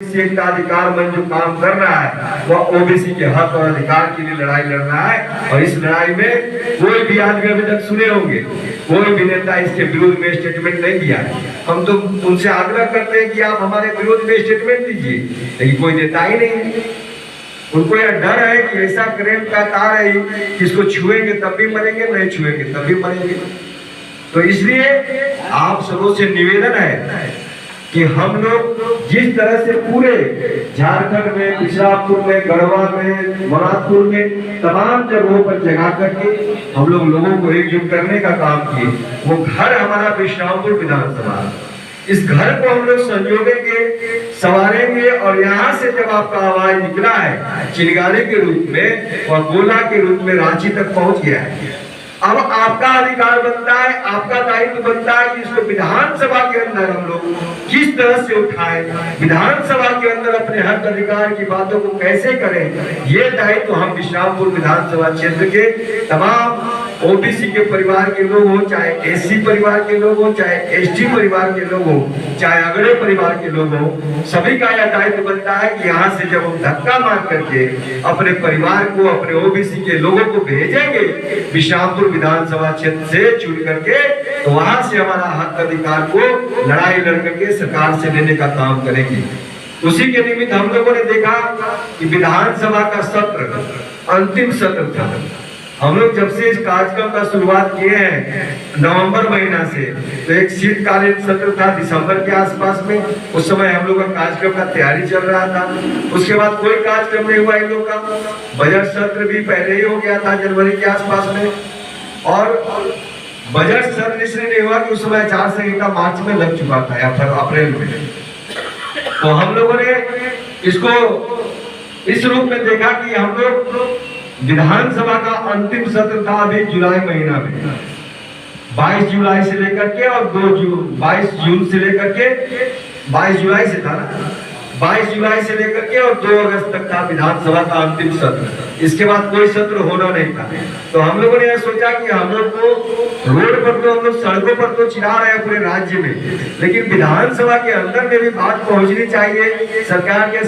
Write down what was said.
का अधिकार मन जो काम कर रहा है वह ओबीसी के हक और अधिकार के लिए लड़ाई लड़ रहा है। और इस लड़ाई में कोई भी आदमी अभी तक सुने होंगे, कोई भी नेता इसके विरोध में स्टेटमेंट नहीं दिया है। हम तो उनसे आग्रह करते हैं कि आप हमारे विरोध में स्टेटमेंट दीजिए, लेकिन कोई देता ही नहीं। उनको यह डर है कि ऐसा करंट का तार है कि इसको छुएंगे तब भी मरेंगे, नहीं छुएंगे तब भी मरेंगे। तो इसलिए आप सबों से निवेदन है कि हम लोग जिस तरह से पूरे झारखंड में, बिशरापुर में, गढ़वा में, मोरादपुर में तमाम जगहों पर जगा करके हम लोग लोगों को एकजुट करने का काम किए, वो घर हमारा बिशरामपुर विधानसभा, इस घर को हम लोग संजोगेंगे, संवारेंगे। और यहाँ से जब आपका आवाज निकला है चिंगारी के रूप में और गोला के रूप में रांची तक पहुंच गया है, अब आपका अधिकार बनता है, आपका दायित्व बनता है कि इसको विधानसभा के अंदर हम लोग किस तरह से उठाएं, विधानसभा के अंदर अपने हक अधिकार की बातों को कैसे करें। ये दायित्व हम बिशरामपुर विधानसभा क्षेत्र के तमाम ओबीसी के परिवार के लोग हो, चाहे एससी परिवार के लोग हो, चाहे एसटी परिवार के लोग हो, चाहे अगड़े परिवार के लोग हो, सभी का यह दायित्व बनता है कि यहाँ से जब हम धक्का मार करके अपने परिवार को, अपने ओबीसी के लोगों को भेजेंगे बिशरामपुर विधानसभा क्षेत्र से चुन करके, तो वहां से हमारा हक अधिकार को लड़ाई लड़ करके सरकार से लेने का काम करेंगे। उसी के निमित्त हम लोगों ने देखा कि विधानसभा का सत्र अंतिम सत्र था। हम लोग जब से इस कार्यक्रम का शुरुआत किए हैं नवंबर महीना से, तो एक शीतकालीन सत्र था दिसंबर के आसपास में, उस समय हम लोग का कार्यक्रम का तैयारी चल रहा था। उसके बाद कोई कार्यक्रम नहीं हुआ इन लोग का। बजट सत्र भी पहले ही हो गया था जनवरी के आसपास में, और बजट सत्र इसलिए नहीं हुआ कि उस समय आचार संहिता मार्च में लग चुका था या फिर अप्रैल में। तो हम लोगों ने इसको इस रूप में देखा कि हम लोग विधानसभा का अंतिम सत्र था अभी जुलाई महीना में, 22 जुलाई से लेकर के और 22 जून से लेकर के 22 जुलाई से था ना, 22 जुलाई से लेकर के और 2 अगस्त तक था विधानसभा का अंतिम सत्र। इसके बाद कोई सत्र होना नहीं था। तो हम लोगों ने यह सोचा कि हम लोग को रोड पर तो हम लोग सड़कों पर तो चिल्ला रहे हैं पूरे राज्य में, लेकिन विधानसभा के अंदर में भी बात पहुंचनी चाहिए सरकार के